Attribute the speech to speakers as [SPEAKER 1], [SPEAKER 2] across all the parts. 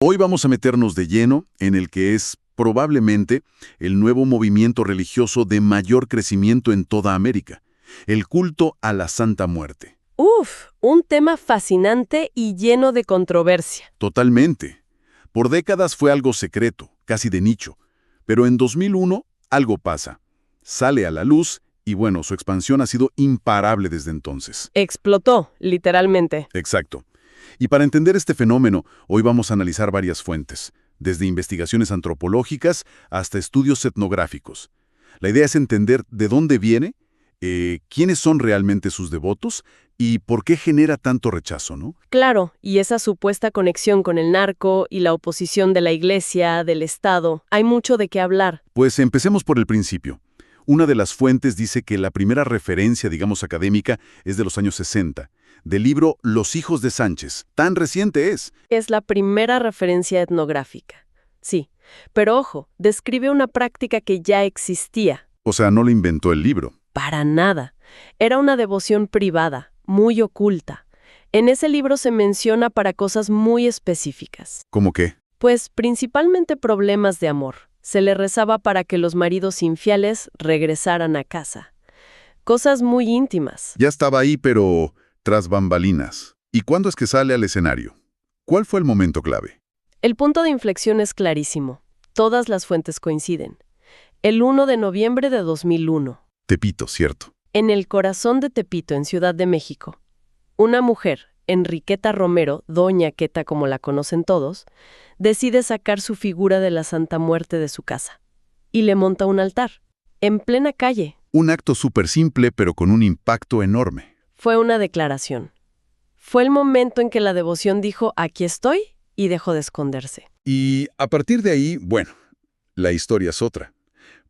[SPEAKER 1] Hoy vamos a meternos de lleno en el que es probablemente el nuevo movimiento religioso de mayor crecimiento en toda América, el culto a la Santa Muerte.
[SPEAKER 2] Uf, un tema fascinante y lleno de controversia.
[SPEAKER 1] Totalmente. Por décadas fue algo secreto, casi de nicho, pero en 2001 algo pasa. Sale a la luz y bueno, su expansión ha sido imparable desde entonces.
[SPEAKER 2] Explotó, literalmente.
[SPEAKER 1] Exacto. Y para entender este fenómeno, hoy vamos a analizar varias fuentes, desde investigaciones antropológicas hasta estudios etnográficos. La idea es entender de dónde viene, quiénes son realmente sus devotos y por qué genera tanto rechazo, ¿no?
[SPEAKER 2] Claro, y esa supuesta conexión con el narco y la oposición de la Iglesia, del Estado, hay mucho de qué hablar.
[SPEAKER 1] Pues empecemos por el principio. Una de las fuentes dice que la primera referencia, digamos, académica es de los años 60, del libro Los hijos de Sánchez. Tan reciente es.
[SPEAKER 2] Es la primera referencia etnográfica. Sí, pero ojo, describe una práctica que ya existía.
[SPEAKER 1] O sea, no la inventó el libro.
[SPEAKER 2] Para nada. Era una devoción privada, muy oculta. En ese libro se menciona para cosas muy específicas.
[SPEAKER 1] ¿Cómo qué?
[SPEAKER 2] Pues principalmente problemas de amor. Se le rezaba para que los maridos infieles regresaran a casa. Cosas muy íntimas.
[SPEAKER 1] Ya estaba ahí, pero tras bambalinas. ¿Y cuándo es que sale al escenario? ¿Cuál fue el momento clave?
[SPEAKER 2] El punto de inflexión es clarísimo. Todas las fuentes coinciden. El 1 de noviembre de 2001.
[SPEAKER 1] Tepito, cierto.
[SPEAKER 2] En el corazón de Tepito, en Ciudad de México, una mujer, Enriqueta Romero, Doña Queta como la conocen todos, decide sacar su figura de la Santa Muerte de su casa y le monta un altar, en plena calle.
[SPEAKER 1] Un acto súper simple, pero con un impacto enorme.
[SPEAKER 2] Fue una declaración. Fue el momento en que la devoción dijo, aquí estoy, y dejó de esconderse.
[SPEAKER 1] Y a partir de ahí, bueno, la historia es otra.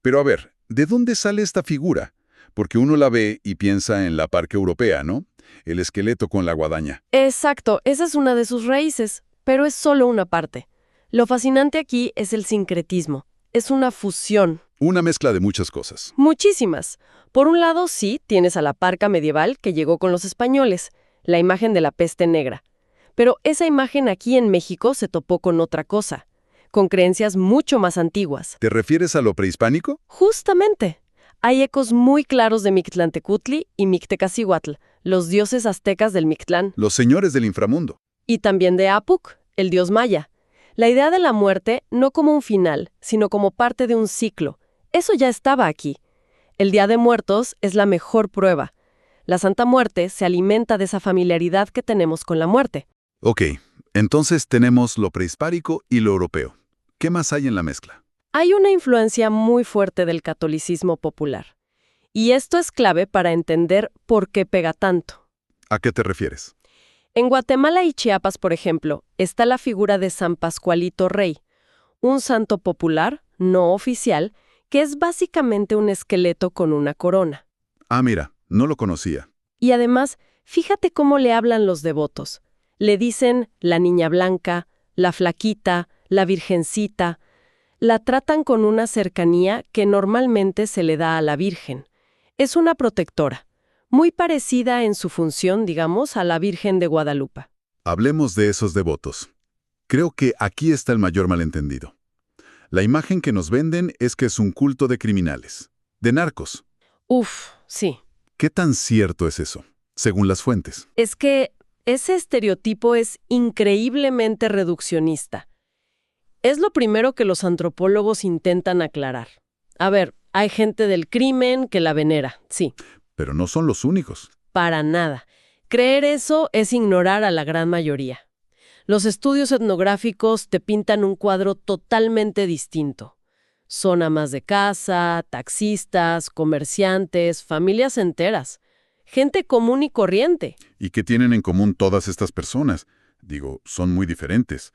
[SPEAKER 1] Pero a ver, ¿de dónde sale esta figura? Porque uno la ve y piensa en la parca europea, ¿no? El esqueleto con la guadaña.
[SPEAKER 2] Exacto, esa es una de sus raíces, pero es solo una parte. Lo fascinante aquí es el sincretismo. Es una fusión.
[SPEAKER 1] Una mezcla de muchas cosas.
[SPEAKER 2] Muchísimas. Por un lado, sí, tienes a la parca medieval que llegó con los españoles, la imagen de la peste negra. Pero esa imagen aquí en México se topó con otra cosa, con creencias mucho más antiguas.
[SPEAKER 1] ¿Te refieres a lo prehispánico?
[SPEAKER 2] Justamente. Hay ecos muy claros de Mictlantecutli y Mictecacihuatl, los dioses aztecas del Mictlán.
[SPEAKER 1] Los señores del inframundo.
[SPEAKER 2] Y también de Apuc, el dios maya. La idea de la muerte no como un final, sino como parte de un ciclo. Eso ya estaba aquí. El Día de Muertos es la mejor prueba. La Santa Muerte se alimenta de esa familiaridad que tenemos con la muerte.
[SPEAKER 1] Ok, entonces tenemos lo prehispánico y lo europeo. ¿Qué más hay en la mezcla?
[SPEAKER 2] Hay una influencia muy fuerte del catolicismo popular. Y esto es clave para entender por qué pega tanto.
[SPEAKER 1] ¿A qué te refieres?
[SPEAKER 2] En Guatemala y Chiapas, por ejemplo, está la figura de San Pascualito Rey, un santo popular, no oficial, que es básicamente un esqueleto con una corona.
[SPEAKER 1] Ah, mira, no lo conocía.
[SPEAKER 2] Y además, fíjate cómo le hablan los devotos. Le dicen la niña blanca, la flaquita, la virgencita. La tratan con una cercanía que normalmente se le da a la Virgen. Es una protectora, muy parecida en su función, digamos, a la Virgen de Guadalupe.
[SPEAKER 1] Hablemos de esos devotos. Creo que aquí está el mayor malentendido. La imagen que nos venden es que es un culto de criminales, de narcos.
[SPEAKER 2] Uf, sí.
[SPEAKER 1] ¿Qué tan cierto es eso, según las fuentes?
[SPEAKER 2] Es que ese estereotipo es increíblemente reduccionista. Es lo primero que los antropólogos intentan aclarar. A ver, hay gente del crimen que la venera, sí.
[SPEAKER 1] Pero no son los únicos.
[SPEAKER 2] Para nada. Creer eso es ignorar a la gran mayoría. Los estudios etnográficos te pintan un cuadro totalmente distinto. Son amas de casa, taxistas, comerciantes, familias enteras. Gente común y corriente.
[SPEAKER 1] ¿Y qué tienen en común todas estas personas? Digo, son muy diferentes.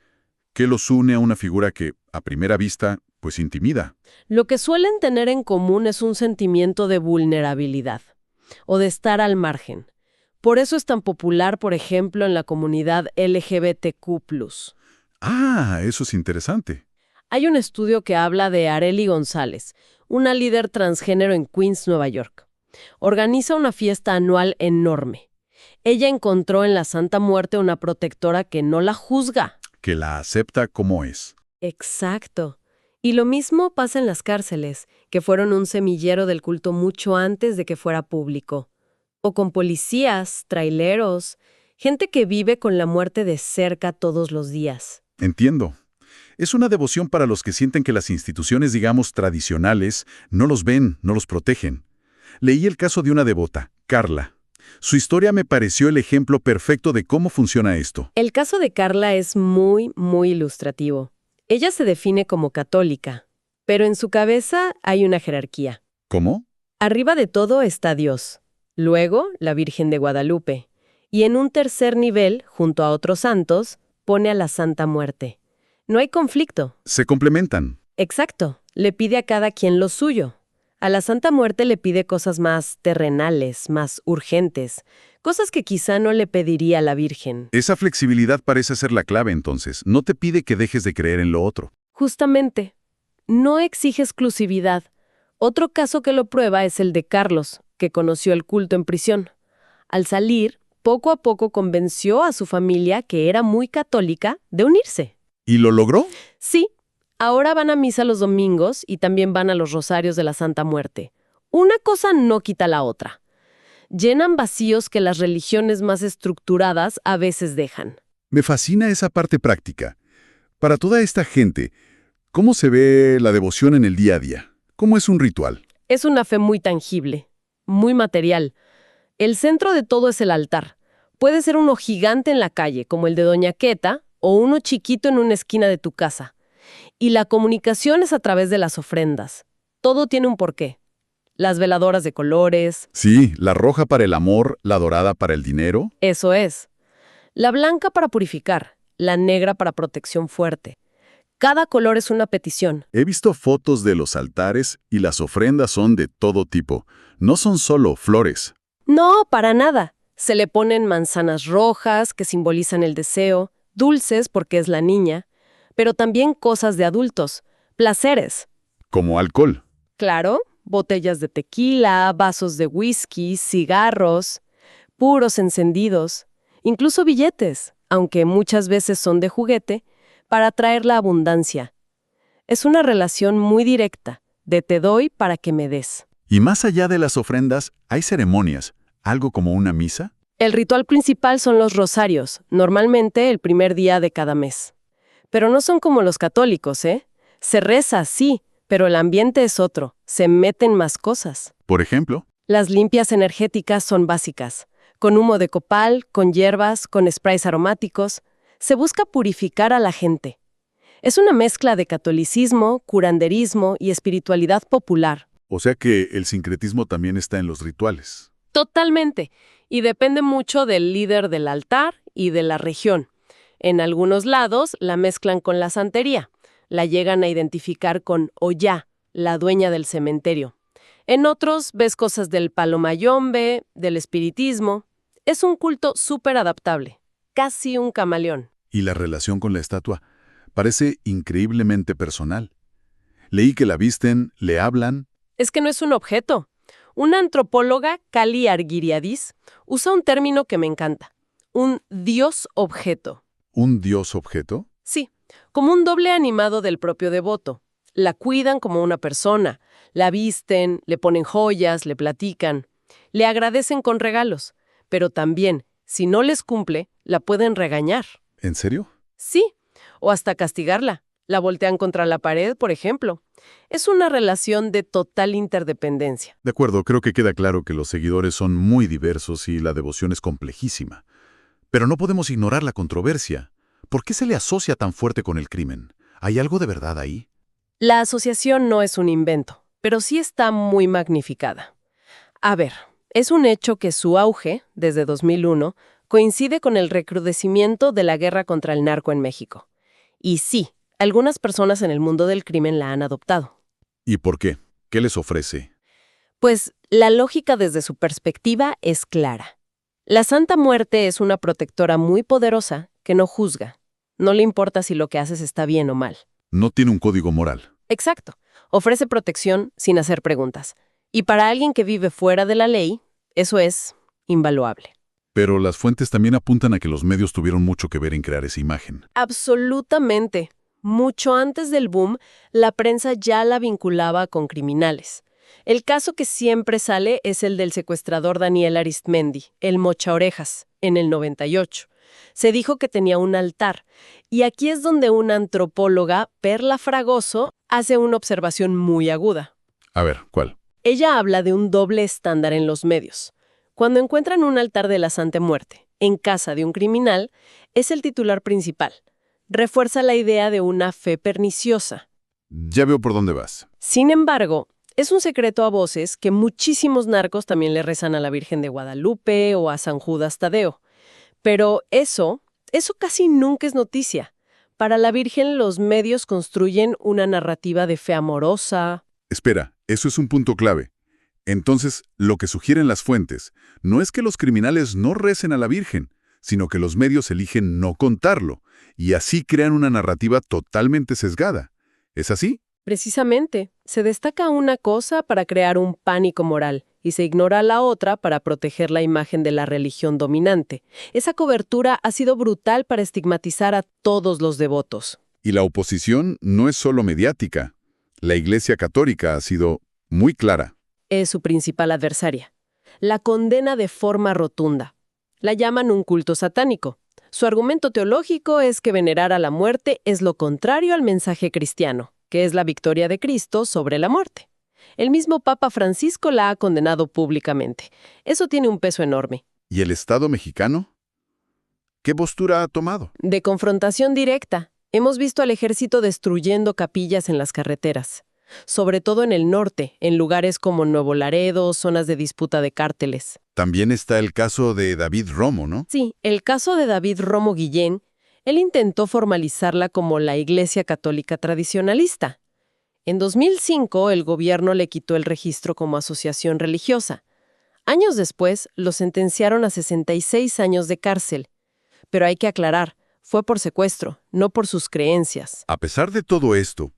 [SPEAKER 1] ¿Qué los une a una figura que, a primera vista, pues intimida?
[SPEAKER 2] Lo que suelen tener en común es un sentimiento de vulnerabilidad o de estar al margen. Por eso es tan popular, por ejemplo, en la comunidad LGBTQ+.
[SPEAKER 1] Ah, eso es interesante.
[SPEAKER 2] Hay un estudio que habla de Arely González, una líder transgénero en Queens, Nueva York. Organiza una fiesta anual enorme. Ella encontró en la Santa Muerte una protectora que no la juzga.
[SPEAKER 1] que la acepta como es.
[SPEAKER 2] Exacto. Y lo mismo pasa en las cárceles, que fueron un semillero del culto mucho antes de que fuera público. O con policías, traileros, gente que vive con la muerte de cerca todos los días.
[SPEAKER 1] Entiendo. Es una devoción para los que sienten que las instituciones, digamos, tradicionales, no los ven, no los protegen. Leí el caso de una devota, Carla. Su historia me pareció el ejemplo perfecto de cómo funciona esto.
[SPEAKER 2] El caso de Carla es muy, muy ilustrativo. Ella se define como católica, pero en su cabeza hay una jerarquía.
[SPEAKER 1] ¿Cómo?
[SPEAKER 2] Arriba de todo está Dios, luego la Virgen de Guadalupe, y en un tercer nivel, junto a otros santos, pone a la Santa Muerte. No hay conflicto.
[SPEAKER 1] Se complementan.
[SPEAKER 2] Exacto, le pide a cada quien lo suyo. A la Santa Muerte le pide cosas más terrenales, más urgentes, cosas que quizá no le pediría a la Virgen.
[SPEAKER 1] Esa flexibilidad parece ser la clave entonces. No te pide que dejes de creer en lo otro.
[SPEAKER 2] Justamente, no exige exclusividad. Otro caso que lo prueba es el de Carlos, que conoció el culto en prisión. Al salir, poco a poco convenció a su familia, que era muy católica, de unirse.
[SPEAKER 1] ¿Y lo logró?
[SPEAKER 2] Sí, ahora van a misa los domingos y también van a los rosarios de la Santa Muerte. Una cosa no quita la otra. Llenan vacíos que las religiones más estructuradas a veces dejan.
[SPEAKER 1] Me fascina esa parte práctica. Para toda esta gente, ¿cómo se ve la devoción en el día a día? ¿Cómo es un ritual?
[SPEAKER 2] Es una fe muy tangible, muy material. El centro de todo es el altar. Puede ser uno gigante en la calle, como el de Doña Queta, o uno chiquito en una esquina de tu casa. Y la comunicación es a través de las ofrendas. Todo tiene un porqué. Las veladoras de colores.
[SPEAKER 1] Sí, la roja para el amor, la dorada para el dinero.
[SPEAKER 2] Eso es. La blanca para purificar, la negra para protección fuerte. Cada color es una petición.
[SPEAKER 1] He visto fotos de los altares y las ofrendas son de todo tipo. No son solo flores.
[SPEAKER 2] No, para nada. Se le ponen manzanas rojas que simbolizan el deseo, dulces porque es la niña, pero también cosas de adultos, placeres.
[SPEAKER 1] Como alcohol.
[SPEAKER 2] Claro, botellas de tequila, vasos de whisky, cigarros, puros encendidos, incluso billetes, aunque muchas veces son de juguete, para atraer la abundancia. Es una relación muy directa, de te doy para que me des.
[SPEAKER 1] Y más allá de las ofrendas, hay ceremonias, algo como una misa.
[SPEAKER 2] El ritual principal son los rosarios, normalmente el primer día de cada mes. Pero no son como los católicos, ¿eh? Se reza, sí, pero el ambiente es otro, se meten más cosas.
[SPEAKER 1] Por ejemplo,
[SPEAKER 2] Las limpias energéticas son básicas, con humo de copal, con hierbas, con sprays aromáticos. Se busca purificar a la gente. Es una mezcla de catolicismo, curanderismo y espiritualidad popular.
[SPEAKER 1] o sea que el sincretismo también está en los rituales.
[SPEAKER 2] Totalmente. Y depende mucho del líder del altar y de la región. En algunos lados la mezclan con la santería. La llegan a identificar con Ollá, la dueña del cementerio. En otros ves cosas del palo mayombe, del espiritismo. Es un culto súper adaptable, casi un camaleón.
[SPEAKER 1] Y la relación con la estatua parece increíblemente personal. Leí que la visten, le hablan.
[SPEAKER 2] Es que no es un objeto. Una antropóloga, Kali Argiriadis, usa un término que me encanta. Un dios objeto.
[SPEAKER 1] ¿Un dios objeto?
[SPEAKER 2] Sí, como un doble animado del propio devoto. La cuidan como una persona, la visten, le ponen joyas, le platican, le agradecen con regalos, pero también, si no les cumple, la pueden regañar.
[SPEAKER 1] ¿En serio?
[SPEAKER 2] Sí, o hasta castigarla. La voltean contra la pared, por ejemplo. Es una relación de total interdependencia.
[SPEAKER 1] De acuerdo, creo que queda claro que los seguidores son muy diversos y la devoción es complejísima. Pero no podemos ignorar la controversia. ¿Por qué se le asocia tan fuerte con el crimen? ¿Hay algo de verdad ahí?
[SPEAKER 2] La asociación no es un invento, pero sí está muy magnificada. A ver, es un hecho que su auge, desde 2001, coincide con el recrudecimiento de la guerra contra el narco en México. Y sí, algunas personas en el mundo del crimen la han adoptado.
[SPEAKER 1] ¿Y por qué? ¿Qué les ofrece?
[SPEAKER 2] Pues la lógica desde su perspectiva es clara. La Santa Muerte es una protectora muy poderosa que no juzga. No le importa si lo que haces está bien o mal.
[SPEAKER 1] No tiene un código moral.
[SPEAKER 2] Exacto. Ofrece protección sin hacer preguntas. Y para alguien que vive fuera de la ley, eso es invaluable.
[SPEAKER 1] Pero las fuentes también apuntan a que los medios tuvieron mucho que ver en crear esa imagen.
[SPEAKER 2] Absolutamente. Mucho antes del boom, la prensa ya la vinculaba con criminales. El caso que siempre sale es el del secuestrador Daniel Arizmendi, el mochaorejas, en el 98. Se dijo que tenía un altar, y aquí es donde una antropóloga, Perla Fragoso, hace una observación muy aguda.
[SPEAKER 1] A ver, ¿cuál?
[SPEAKER 2] Ella habla de un doble estándar en los medios. Cuando encuentran un altar de la Santa Muerte en casa de un criminal, es el titular principal. Refuerza la idea de una fe perniciosa.
[SPEAKER 1] Ya veo por dónde vas.
[SPEAKER 2] Sin embargo, es un secreto a voces que muchísimos narcos también le rezan a la Virgen de Guadalupe o a San Judas Tadeo. Pero eso casi nunca es noticia. Para la Virgen, los medios construyen una narrativa de fe amorosa.
[SPEAKER 1] Espera, eso es un punto clave. Entonces, lo que sugieren las fuentes no es que los criminales no recen a la Virgen, sino que los medios eligen no contarlo, y así crean una narrativa totalmente sesgada. ¿Es así?
[SPEAKER 2] Precisamente, se destaca una cosa para crear un pánico moral y se ignora la otra para proteger la imagen de la religión dominante. Esa cobertura ha sido brutal para estigmatizar a todos los devotos.
[SPEAKER 1] Y la oposición no es solo mediática. La Iglesia Católica ha sido muy clara.
[SPEAKER 2] Es su principal adversaria. La condena de forma rotunda. La llaman un culto satánico. Su argumento teológico es que venerar a la muerte es lo contrario al mensaje cristiano, que es la victoria de Cristo sobre la muerte. El mismo Papa Francisco la ha condenado públicamente. Eso tiene un peso enorme.
[SPEAKER 1] ¿Y el Estado mexicano? ¿Qué postura ha tomado?
[SPEAKER 2] De confrontación directa. Hemos visto al ejército destruyendo capillas en las carreteras. Sobre todo en el norte, en lugares como Nuevo Laredo, zonas de disputa de cárteles.
[SPEAKER 1] También está el caso de David Romo, ¿no?
[SPEAKER 2] Sí, el caso de David Romo Guillén, él intentó formalizarla como la Iglesia Católica tradicionalista. En 2005, el gobierno le quitó el registro como asociación religiosa. Años después, lo sentenciaron a 66 años de cárcel. Pero hay que aclarar, fue por secuestro, no por sus creencias.
[SPEAKER 1] A pesar de todo esto,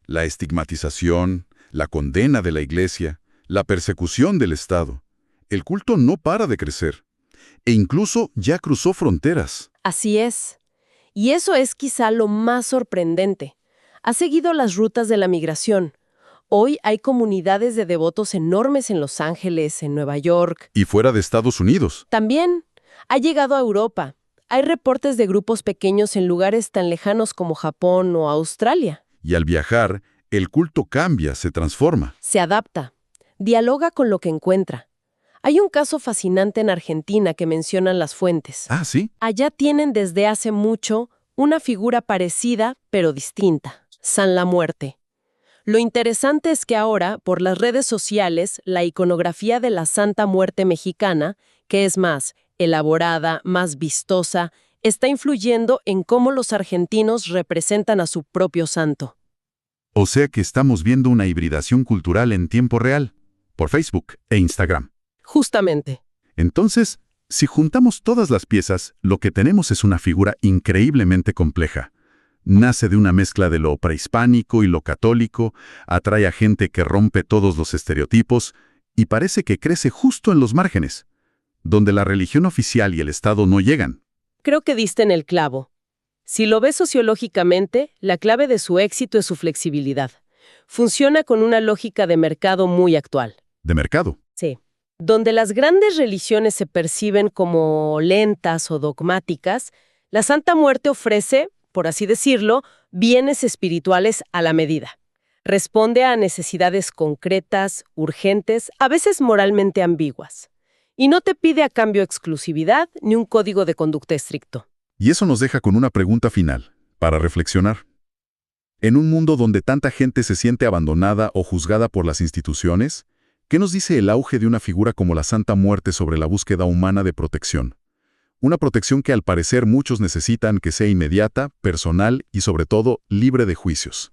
[SPEAKER 1] la estigmatización, la condena de la Iglesia, la persecución del Estado, el culto no para de crecer. E incluso ya cruzó fronteras.
[SPEAKER 2] Así es. Y eso es quizá lo más sorprendente. Ha seguido las rutas de la migración. Hoy hay comunidades de devotos enormes en Los Ángeles, en Nueva York.
[SPEAKER 1] Y fuera de Estados Unidos.
[SPEAKER 2] También ha llegado a Europa. Hay reportes de grupos pequeños en lugares tan lejanos como Japón o Australia.
[SPEAKER 1] Y al viajar, el culto cambia, se transforma.
[SPEAKER 2] Se adapta. Dialoga con lo que encuentra. Hay un caso fascinante en Argentina que mencionan las fuentes.
[SPEAKER 1] Ah, ¿sí?
[SPEAKER 2] Allá tienen desde hace mucho una figura parecida, pero distinta. San la Muerte. Lo interesante es que ahora, por las redes sociales, la iconografía de la Santa Muerte mexicana, que es más elaborada, más vistosa, está influyendo en cómo los argentinos representan a su propio santo.
[SPEAKER 1] O sea que estamos viendo una hibridación cultural en tiempo real, por Facebook e Instagram.
[SPEAKER 2] Justamente.
[SPEAKER 1] Entonces, si juntamos todas las piezas, lo que tenemos es una figura increíblemente compleja. Nace de una mezcla de lo prehispánico y lo católico, atrae a gente que rompe todos los estereotipos y parece que crece justo en los márgenes, donde la religión oficial y el Estado no llegan.
[SPEAKER 2] Creo que diste en el clavo. Si lo ves sociológicamente, la clave de su éxito es su flexibilidad. Funciona con una lógica de mercado muy actual.
[SPEAKER 1] ¿De mercado?
[SPEAKER 2] Sí. Donde las grandes religiones se perciben como lentas o dogmáticas, la Santa Muerte ofrece, por así decirlo, bienes espirituales a la medida. Responde a necesidades concretas, urgentes, a veces moralmente ambiguas. Y no te pide a cambio exclusividad ni un código de conducta estricto.
[SPEAKER 1] Y eso nos deja con una pregunta final, para reflexionar. En un mundo donde tanta gente se siente abandonada o juzgada por las instituciones, ¿qué nos dice el auge de una figura como la Santa Muerte sobre la búsqueda humana de protección? Una protección que al parecer muchos necesitan que sea inmediata, personal y sobre todo libre de juicios.